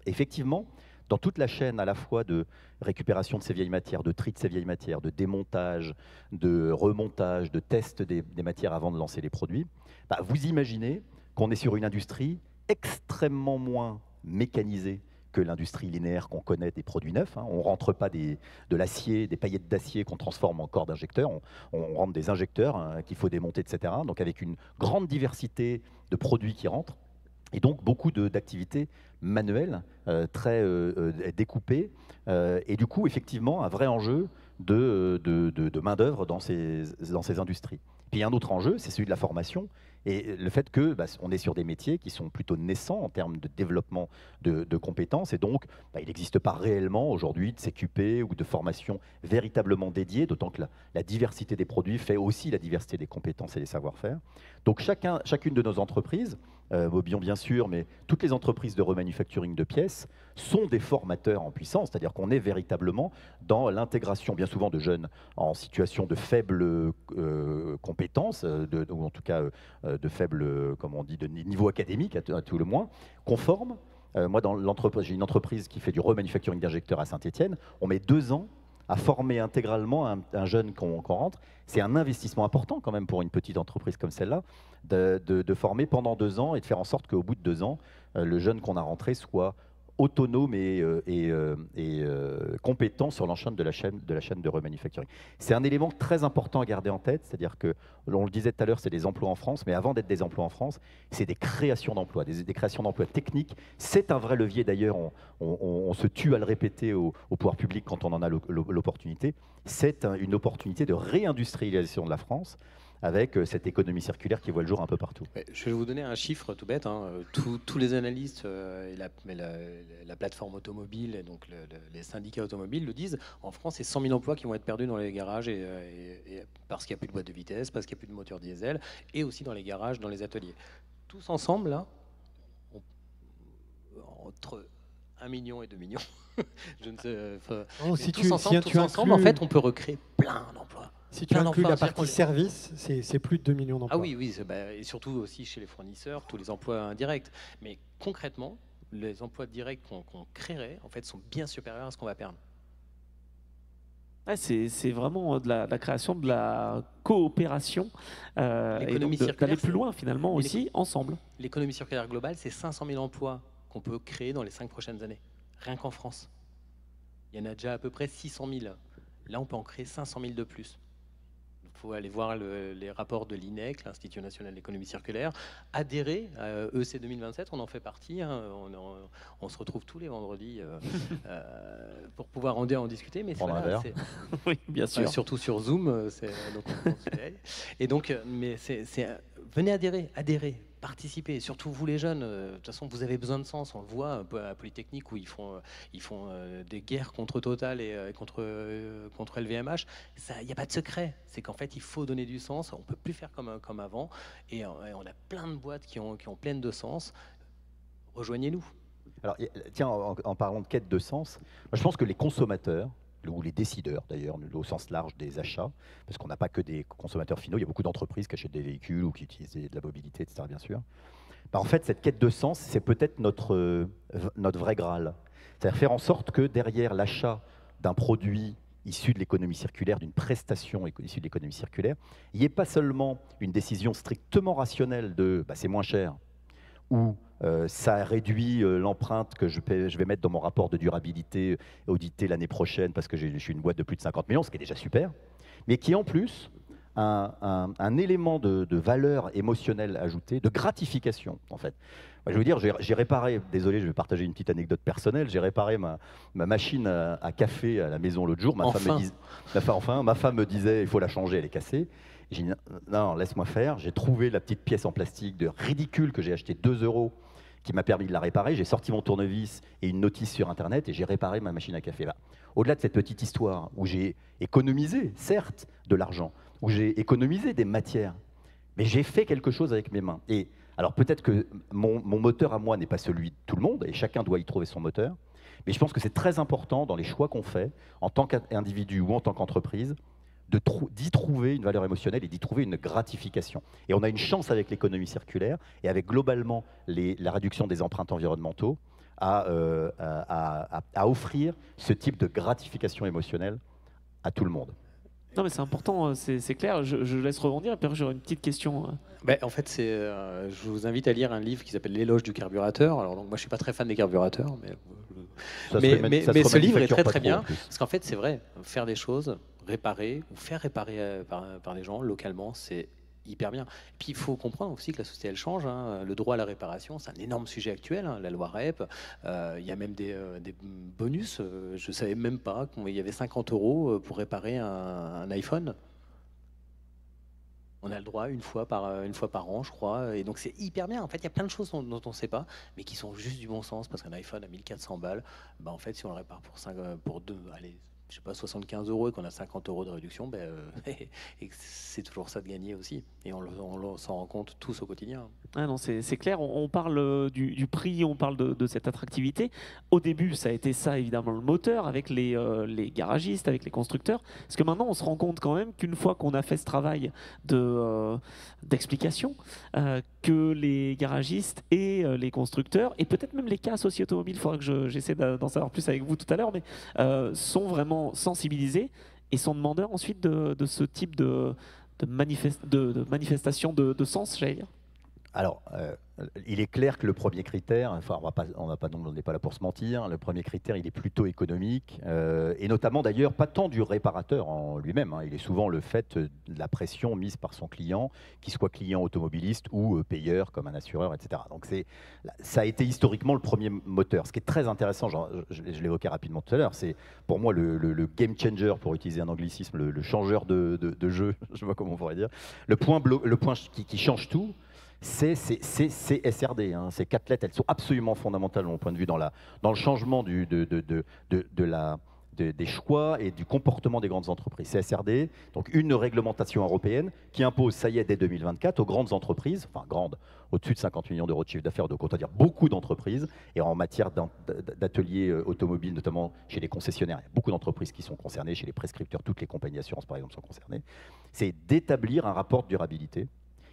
Effectivement, dans toute la chaîne à la fois de récupération de ces vieilles matières, de tri de ces vieilles matières, de démontage, de remontage, de test des matières avant de lancer les produits, bah, vous imaginez qu'on est sur une industrie extrêmement moins mécanisée que l'industrie linéaire qu'on connaît des produits neufs. On ne rentre pas de l'acier, des paillettes d'acier qu'on transforme en corps d'injecteurs, on rentre des injecteurs qu'il faut démonter, etc. Donc avec une grande diversité de produits qui rentrent, et donc beaucoup d'activités manuelles, très découpées, et du coup effectivement un vrai enjeu de main-d'œuvre dans ces industries. Puis il y a un autre enjeu, c'est celui de la formation, et le fait que on est sur des métiers qui sont plutôt naissants en termes de développement de compétences, et donc il n'existe pas réellement aujourd'hui de CQP ou de formation véritablement dédiée, d'autant que la diversité des produits fait aussi la diversité des compétences et des savoir-faire. Donc chacune de nos entreprises, Mobion bien sûr, mais toutes les entreprises de remanufacturing de pièces sont des formateurs en puissance, c'est-à-dire qu'on est véritablement dans l'intégration bien souvent de jeunes en situation de faible compétences, ou en tout cas de faible, comme on dit, de niveau académique à tout le moins, qu'on forme. Moi, j'ai une entreprise qui fait du remanufacturing d'injecteurs à Saint-Étienne. On met 2 ans à former intégralement un jeune qu'on rentre. C'est un investissement important quand même pour une petite entreprise comme celle-là, de former pendant 2 ans et de faire en sorte qu'au bout de 2 ans, le jeune qu'on a rentré soit autonome et compétent sur l'ensemble de la chaîne de remanufacturing. C'est un élément très important à garder en tête, c'est-à-dire que, on le disait tout à l'heure, c'est des emplois en France, mais avant d'être des emplois en France, c'est des créations d'emplois, des créations d'emplois techniques. C'est un vrai levier d'ailleurs, on se tue à le répéter au pouvoir public quand on en a l'opportunité. C'est une opportunité de réindustrialisation de la France, avec cette économie circulaire qui voit le jour un peu partout. Je vais vous donner un chiffre tout bête. Tous les analystes et la plateforme automobile, et donc les syndicats automobiles le disent, en France, c'est 100 000 emplois qui vont être perdus dans les garages, et parce qu'il n'y a plus de boîte de vitesse, parce qu'il n'y a plus de moteur diesel, et aussi dans les garages, dans les ateliers. Tous ensemble, là, entre 1 million et 2 millions, je ne sais, tous ensemble, en fait, on peut recréer plein d'emplois. Si tu inclus la partie service, c'est plus de 2 millions d'emplois. Ah oui, et surtout aussi chez les fournisseurs, tous les emplois indirects. Mais concrètement, les emplois directs qu'on créerait, en fait, sont bien supérieurs à ce qu'on va perdre. Ouais, c'est vraiment de la création de la coopération, l'économie circulaire, d'aller plus loin finalement aussi ensemble. L'économie circulaire globale, c'est 500 000 emplois qu'on peut créer dans les 5 prochaines années, rien qu'en France. Il y en a déjà à peu près 600 000. Là, on peut en créer 500 000 de plus. Il faut aller voir les rapports de l'INEC, l'Institut national de l'économie circulaire. Adhérer à EC 2027, on en fait partie. On se retrouve tous les vendredis pour pouvoir en discuter. Mais voilà, oui, bien sûr. Surtout sur Zoom. Et donc, venez adhérer. Participer, surtout vous les jeunes, de toute façon vous avez besoin de sens, on le voit un peu à Polytechnique où ils font des guerres contre Total et contre LVMH. Il n'y a pas de secret, c'est qu'en fait il faut donner du sens, on ne peut plus faire comme avant, et on a plein de boîtes qui ont plein de sens. Rejoignez-nous. Alors tiens, en parlant de quête de sens, moi, je pense que les consommateurs, ou les décideurs d'ailleurs, au sens large des achats, parce qu'on n'a pas que des consommateurs finaux, il y a beaucoup d'entreprises qui achètent des véhicules ou qui utilisent de la mobilité, etc. bien sûr. En fait, cette quête de sens, c'est peut-être notre vrai Graal. C'est-à-dire faire en sorte que derrière l'achat d'un produit issu de l'économie circulaire, d'une prestation issue de l'économie circulaire, il n'y ait pas seulement une décision strictement rationnelle de c'est moins cher, ou ça réduit l'empreinte que je vais mettre dans mon rapport de durabilité audité l'année prochaine parce que je suis une boîte de plus de 50 millions, ce qui est déjà super, mais qui est en plus un élément de valeur émotionnelle ajoutée, de gratification en fait. Moi, je veux dire, j'ai réparé, désolé, je vais partager une petite anecdote personnelle, j'ai réparé ma machine à café à la maison l'autre jour. Ma femme me disait, il faut la changer, elle est cassée. J'ai dit, non, laisse-moi faire. J'ai trouvé la petite pièce en plastique de ridicule que j'ai acheté 2 € qui m'a permis de la réparer. J'ai sorti mon tournevis et une notice sur Internet et j'ai réparé ma machine à café. Au-delà de cette petite histoire où j'ai économisé, certes, de l'argent, où j'ai économisé des matières, mais j'ai fait quelque chose avec mes mains. Et alors peut-être que mon moteur à moi n'est pas celui de tout le monde et chacun doit y trouver son moteur, Mais je pense que c'est très important dans les choix qu'on fait, en tant qu'individu ou en tant qu'entreprise, d'y trouver une valeur émotionnelle et d'y trouver une gratification. Et on a une chance avec l'économie circulaire et avec globalement la réduction des empreintes environnementaux à offrir ce type de gratification émotionnelle à tout le monde. Non mais c'est important, c'est clair, je laisse rebondir, et puis j'aurai une petite question. En fait, je vous invite à lire un livre qui s'appelle L'éloge du carburateur. Alors donc, moi je suis pas très fan des carburateurs, mais ce livre est très très bien, parce qu'en fait c'est vrai, faire des choses, réparer ou faire réparer par les gens localement, c'est hyper bien. Et puis il faut comprendre aussi que la société elle change, hein. Le droit à la réparation, c'est un énorme sujet actuel, hein. La loi REP, il y a même des bonus. Je savais même pas qu'il y avait 50 € pour réparer un iPhone. On a le droit une fois par an, je crois. Et donc, c'est hyper bien. En fait, il y a plein de choses dont on ne sait pas, mais qui sont juste du bon sens. Parce qu'un iPhone à 1400 balles, en fait, si on le répare pour 75 € et qu'on a 50 € de réduction, et c'est toujours ça de gagner aussi. Et on s'en rend compte tous au quotidien. Ah non, c'est clair. On parle du prix, on parle de cette attractivité. Au début, ça a été ça, évidemment, le moteur, avec les garagistes, avec les constructeurs. Parce que maintenant, on se rend compte quand même qu'une fois qu'on a fait ce travail d'explication, que les garagistes et les constructeurs, et peut-être même les cas associés automobiles, il faudra que j'essaie d'en savoir plus avec vous tout à l'heure, mais sont vraiment sensibilisés et sont demandeurs ensuite de ce type de manifestation de sens, j'allais dire. Alors, il est clair que le premier critère, enfin, on n'est pas là pour se mentir, le premier critère, il est plutôt économique, et notamment d'ailleurs pas tant du réparateur en lui-même, hein, il est souvent le fait de la pression mise par son client, qu'il soit client automobiliste ou payeur comme un assureur, etc. Donc ça a été historiquement le premier moteur. Ce qui est très intéressant, je l'évoquais rapidement tout à l'heure, c'est pour moi le game changer, pour utiliser un anglicisme, le changeur de jeu, je ne sais pas comment on pourrait dire, le point qui change tout. C'est SRD, hein. Ces 4 lettres, elles sont absolument fondamentales de mon point de vue dans le changement des choix et du comportement des grandes entreprises. C'est SRD, donc une réglementation européenne qui impose, ça y est, dès 2024, aux grandes entreprises, enfin grandes, au-dessus de 50 millions d'euros de chiffre d'affaires, donc autant dire beaucoup d'entreprises, et en matière d'ateliers automobiles, notamment chez les concessionnaires, il y a beaucoup d'entreprises qui sont concernées, chez les prescripteurs, toutes les compagnies d'assurance par exemple sont concernées, c'est d'établir un rapport de durabilité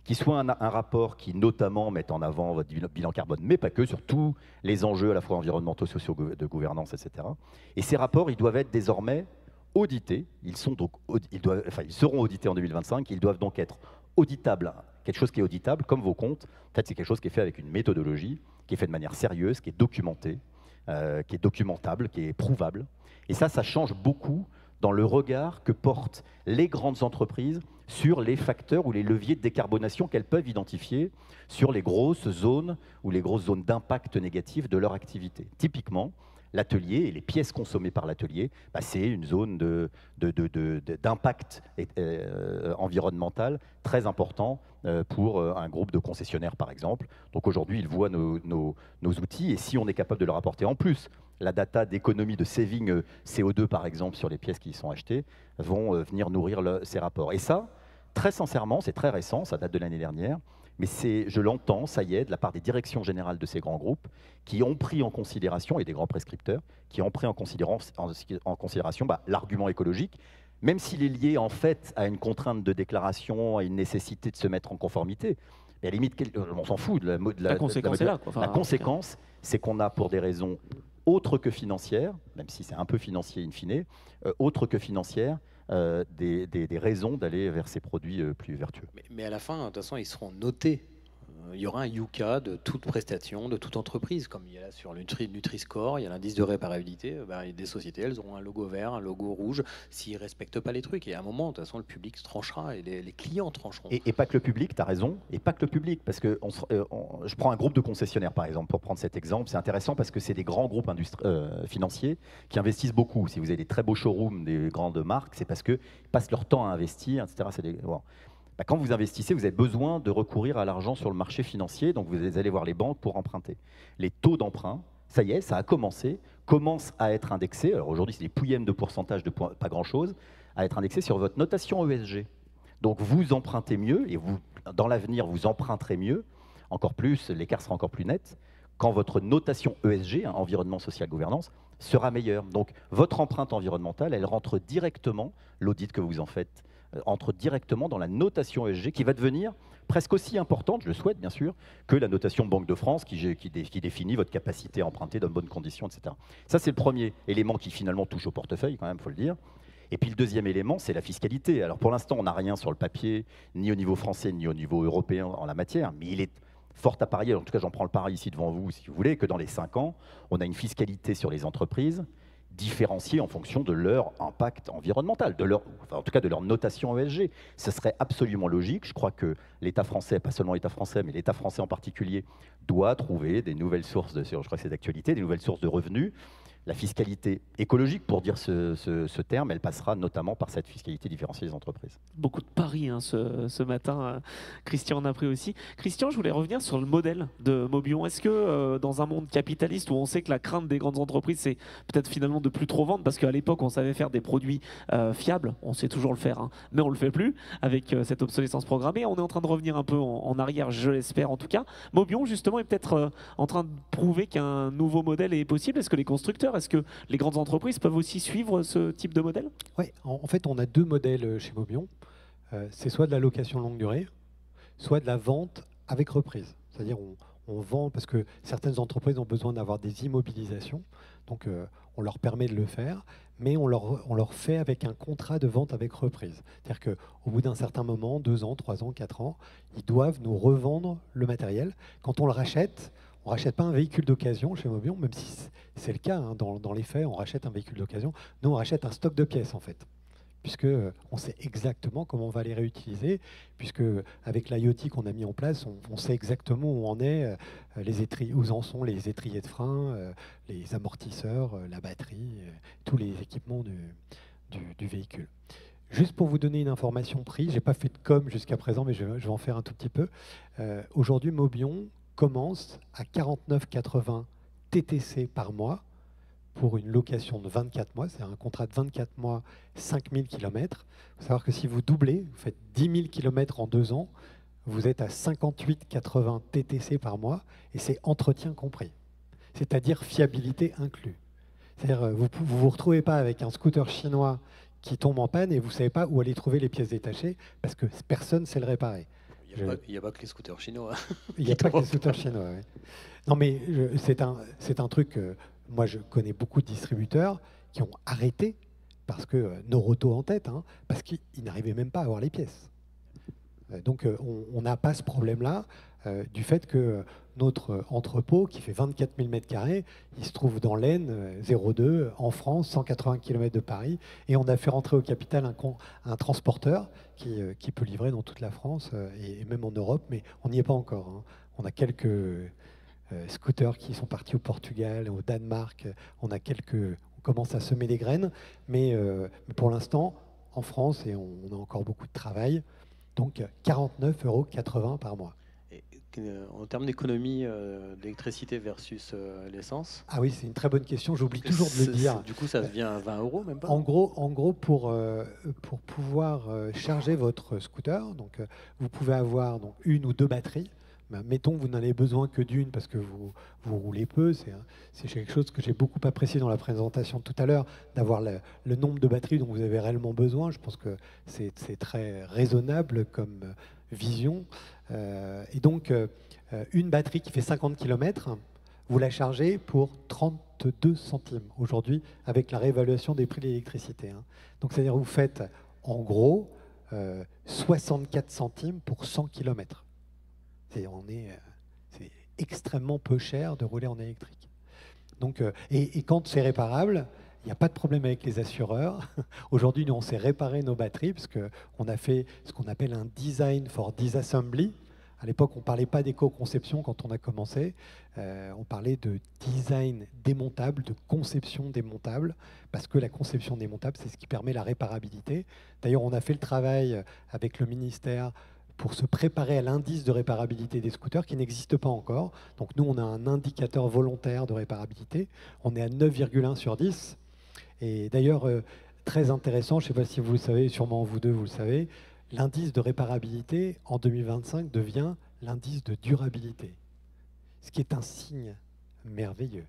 qui soit un rapport qui notamment mette en avant votre bilan carbone, mais pas que, sur tous les enjeux à la fois environnementaux, sociaux, de gouvernance, etc. Et ces rapports, ils doivent être désormais audités. Ils seront audités en 2025. Ils doivent donc être auditables. Quelque chose qui est auditable, comme vos comptes, en fait, c'est quelque chose qui est fait avec une méthodologie, qui est fait de manière sérieuse, qui est documentée, qui est documentable, qui est prouvable. Et ça change beaucoup dans le regard que portent les grandes entreprises sur les facteurs ou les leviers de décarbonation qu'elles peuvent identifier sur les grosses zones ou les grosses zones d'impact négatif de leur activité. Typiquement, l'atelier et les pièces consommées par l'atelier, c'est une zone d'impact environnemental très important pour un groupe de concessionnaires, par exemple. Donc aujourd'hui, ils voient nos outils, et si on est capable de leur apporter en plus la data d'économie de saving CO2, par exemple, sur les pièces qui y sont achetées, vont venir nourrir ces rapports. Et ça, très sincèrement, c'est très récent, ça date de l'année dernière, mais je l'entends, ça y est, de la part des directions générales de ces grands groupes, qui ont pris en considération, et des grands prescripteurs, qui ont pris en considération l'argument écologique, même s'il est lié en fait à une contrainte de déclaration, à une nécessité de se mettre en conformité. Et à la limite, on s'en fout de la conséquence est là. La conséquence, c'est qu'on a, pour des raisons autres que financières, même si c'est un peu financier in fine, autres que financières, des raisons d'aller vers ces produits plus vertueux. Mais à la fin, de toute façon, ils seront notés. Il y aura un Yuka de toute prestation, de toute entreprise, comme il y a là sur Nutri-Score, il y a l'indice de réparabilité. Des sociétés, elles auront un logo vert, un logo rouge, s'ils ne respectent pas les trucs. Et à un moment, de toute façon, le public se tranchera et les clients trancheront. Et pas que le public, tu as raison, et pas que le public. Parce que je prends un groupe de concessionnaires, par exemple, pour prendre cet exemple. C'est intéressant parce que c'est des grands groupes financiers qui investissent beaucoup. Si vous avez des très beaux showrooms des grandes marques, c'est parce qu'ils passent leur temps à investir, etc. Quand vous investissez, vous avez besoin de recourir à l'argent sur le marché financier, donc vous allez voir les banques pour emprunter. Les taux d'emprunt, ça y est, ça a commencé, commence à être indexé. Alors aujourd'hui, c'est des pouillèmes de pourcentage de pas grand-chose, à être indexé sur votre notation ESG. Donc vous empruntez mieux, et dans l'avenir, vous emprunterez mieux, encore plus, l'écart sera encore plus net, quand votre notation ESG, environnement, social, gouvernance, sera meilleure. Donc votre empreinte environnementale, elle rentre directement, l'audit que vous en faites, entre directement dans la notation ESG qui va devenir presque aussi importante, je le souhaite bien sûr, que la notation Banque de France qui définit votre capacité à emprunter dans de bonnes conditions, etc. Ça, c'est le premier élément qui finalement touche au portefeuille, quand même, il faut le dire. Et puis le deuxième élément, c'est la fiscalité. Alors pour l'instant, on n'a rien sur le papier, ni au niveau français, ni au niveau européen en la matière, mais il est fort à parier, en tout cas j'en prends le pari ici devant vous, si vous voulez, que dans les 5 ans, on a une fiscalité sur les entreprises différenciées en fonction de leur impact environnemental, en tout cas de leur notation ESG. Ce serait absolument logique. Je crois que l'État français, pas seulement l'État français, mais l'État français en particulier, doit trouver des nouvelles sources, je crois que c'est d'actualité, des nouvelles sources de revenus. La fiscalité écologique, pour dire ce terme, elle passera notamment par cette fiscalité différenciée des entreprises. Beaucoup de paris ce matin, Christian en a pris aussi. Christian, je voulais revenir sur le modèle de Mobion. Est-ce que dans un monde capitaliste où on sait que la crainte des grandes entreprises, c'est peut-être finalement de plus trop vendre, parce qu'à l'époque, on savait faire des produits fiables, on sait toujours le faire, hein, mais on ne le fait plus avec cette obsolescence programmée. On est en train de revenir un peu en arrière, je l'espère en tout cas. Mobion, justement, est peut-être en train de prouver qu'un nouveau modèle est possible. Est-ce que les constructeurs, est-ce que les grandes entreprises peuvent aussi suivre ce type de modèle? Oui, en fait, on a deux modèles chez Mobion. C'est soit de la location longue durée, soit de la vente avec reprise. C'est-à-dire on vend parce que certaines entreprises ont besoin d'avoir des immobilisations, donc on leur permet de le faire, mais on leur fait avec un contrat de vente avec reprise. C'est-à-dire qu'au bout d'un certain moment, 2 ans, 3 ans, 4 ans, ils doivent nous revendre le matériel. Quand on le rachète, on ne rachète pas un véhicule d'occasion chez Mobion, même si c'est le cas, hein, dans les faits, on rachète un véhicule d'occasion. Nous, on rachète un stock de pièces, en fait, puisque on sait exactement comment on va les réutiliser, puisque avec l'IoT qu'on a mis en place, on sait exactement où en est, où en sont les étriers de frein, les amortisseurs, la batterie, tous les équipements du véhicule. Juste pour vous donner une information prix, je n'ai pas fait de com jusqu'à présent, mais je vais en faire un tout petit peu. Aujourd'hui, Mobion commence à 49,80 TTC par mois pour une location de 24 mois. C'est un contrat de 24 mois, 5000 km. Il faut savoir que si vous doublez, vous faites 10 000 km en 2 ans, vous êtes à 58,80 TTC par mois et c'est entretien compris, c'est-à-dire fiabilité inclus. C'est-à-dire vous ne vous retrouvez pas avec un scooter chinois qui tombe en panne et vous ne savez pas où aller trouver les pièces détachées parce que personne ne sait le réparer. Il n'y a pas que les scooters chinois. Il n'y a pas que les scooters chinois, oui. Non, mais c'est un truc... moi, je connais beaucoup de distributeurs qui ont arrêté, parce que Noroto en tête, hein, parce qu'ils n'arrivaient même pas à avoir les pièces. Donc, on n'a pas ce problème-là du fait que notre entrepôt, qui fait 24 000 m², il se trouve dans l'Aisne, 02, en France, 180 km de Paris, et on a fait rentrer au capital un transporteur qui peut livrer dans toute la France et même en Europe, mais on n'y est pas encore. Hein. On a quelques scooters qui sont partis au Portugal, au Danemark, on commence à semer des graines, mais pour l'instant, en France, et on a encore beaucoup de travail, donc 49,80 € par mois. Et, en termes d'économie d'électricité versus l'essence? Ah oui, c'est une très bonne question, j'oublie toujours de le dire. Du coup, ça devient 20 € même pas? En gros pour pouvoir charger votre scooter, donc, vous pouvez avoir donc, 1 ou 2 batteries. Mettons que vous n'en avez besoin que d'une parce que vous roulez peu. C'est quelque chose que j'ai beaucoup apprécié dans la présentation tout à l'heure, d'avoir le nombre de batteries dont vous avez réellement besoin. Je pense que c'est très raisonnable comme vision. Et donc, une batterie qui fait 50 km, vous la chargez pour 32 centimes aujourd'hui avec la réévaluation des prix de l'électricité. Hein. Donc, c'est-à-dire que vous faites en gros 64 centimes pour 100 km. C'est extrêmement peu cher de rouler en électrique. Donc, et quand c'est réparable, il n'y a pas de problème avec les assureurs. Aujourd'hui, nous, on s'est réparé nos batteries parce qu'on a fait ce qu'on appelle un design for disassembly. À l'époque, on ne parlait pas d'éco-conception quand on a commencé. On parlait de design démontable, de conception démontable, parce que la conception démontable, c'est ce qui permet la réparabilité. D'ailleurs, on a fait le travail avec le ministère pour se préparer à l'indice de réparabilité des scooters qui n'existe pas encore. Donc nous, on a un indicateur volontaire de réparabilité. On est à 9,1 sur 10. Et d'ailleurs, très intéressant, je ne sais pas si vous le savez, sûrement vous deux, vous le savez, l'indice de réparabilité en 2025 devient l'indice de durabilité, ce qui est un signe merveilleux.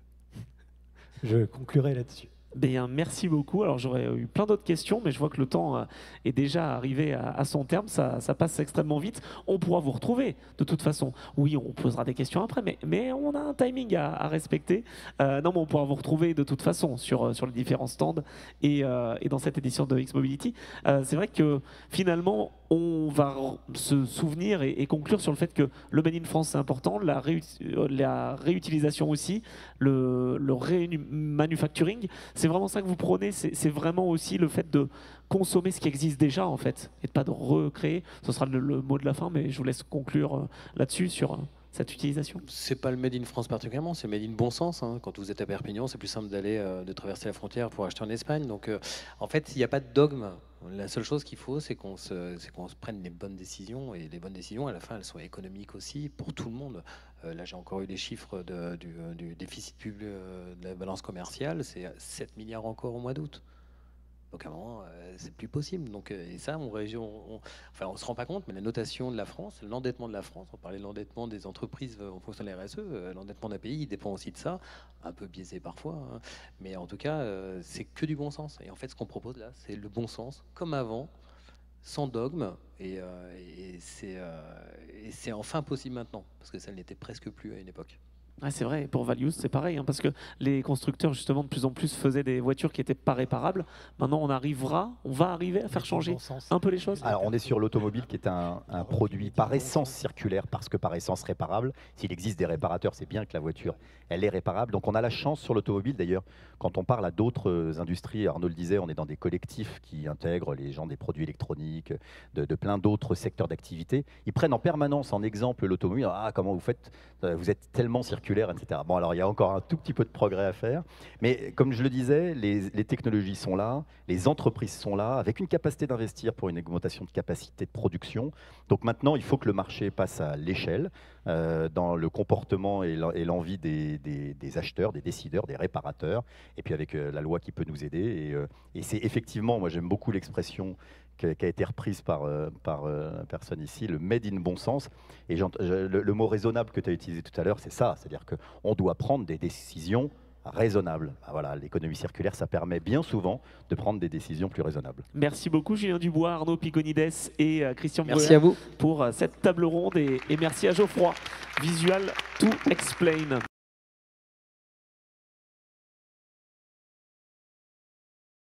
Je conclurai là-dessus. Bien, merci beaucoup. Alors j'aurais eu plein d'autres questions, mais je vois que le temps est déjà arrivé à son terme. Ça passe extrêmement vite. On pourra vous retrouver de toute façon. Oui, on posera des questions après, mais on a un timing à respecter. Non, mais on pourra vous retrouver de toute façon sur les différents stands et dans cette édition de X-Mobility. C'est vrai que finalement, on va se souvenir et conclure sur le fait que le Made in France c'est important, la réutilisation aussi, le manufacturing. C'est vraiment ça que vous prônez, c'est vraiment aussi le fait de consommer ce qui existe déjà en fait, et de pas de recréer. Ce sera le mot de la fin, mais je vous laisse conclure là-dessus sur cette utilisation. C'est pas le Made in France particulièrement, c'est le Made in bon sens. Hein. Quand vous êtes à Perpignan, c'est plus simple de traverser la frontière pour acheter en Espagne. Donc en fait, il n'y a pas de dogme. La seule chose qu'il faut, c'est qu'on se prenne les bonnes décisions, et les bonnes décisions, à la fin, elles soient économiques aussi pour tout le monde. Là, j'ai encore eu les chiffres du déficit public de la balance commerciale, c'est 7 milliards encore au mois d'août. Donc à un moment, c'est plus possible. Donc, et ça, on se rend pas compte, mais la notation de la France, l'endettement de la France, on parlait de l'endettement des entreprises en fonction de la RSE, l'endettement d'un pays, il dépend aussi de ça, un peu biaisé parfois, hein. Mais en tout cas, c'est que du bon sens. Et en fait, ce qu'on propose là, c'est le bon sens, comme avant, sans dogme, et c'est enfin possible maintenant, parce que ça ne l'était presque plus à une époque. Ouais, c'est vrai, pour Values, c'est pareil, hein, parce que les constructeurs, justement, de plus en plus faisaient des voitures qui n'étaient pas réparables. Maintenant, on va arriver à faire changer un peu les choses. Alors, on est sur l'automobile qui est un produit par essence circulaire, parce que par essence réparable. S'il existe des réparateurs, c'est bien que la voiture, elle est réparable. Donc, on a la chance sur l'automobile, d'ailleurs, quand on parle à d'autres industries, Arnaud le disait, on est dans des collectifs qui intègrent les gens des produits électroniques, de plein d'autres secteurs d'activité. Ils prennent en permanence en exemple l'automobile. Ah, comment vous faites? Vous êtes tellement circulaire, etc. Bon, alors il y a encore un tout petit peu de progrès à faire, mais comme je le disais, les technologies sont là, les entreprises sont là, avec une capacité d'investir pour une augmentation de capacité de production. Donc maintenant, il faut que le marché passe à l'échelle, dans le comportement et l'envie des acheteurs, des décideurs, des réparateurs, et puis avec la loi qui peut nous aider. Et c'est effectivement, moi j'aime beaucoup l'expression qui a été reprise par personne ici, le made in bon sens. Et le mot raisonnable que tu as utilisé tout à l'heure, c'est ça, c'est-à-dire qu'on doit prendre des décisions raisonnables. Voilà, l'économie circulaire, ça permet bien souvent de prendre des décisions plus raisonnables. Merci beaucoup Julien Dubois, Arnaud Pigonides et Christian Breuer. Merci à vous pour cette table ronde et merci à Geoffroy, Visual to Explain.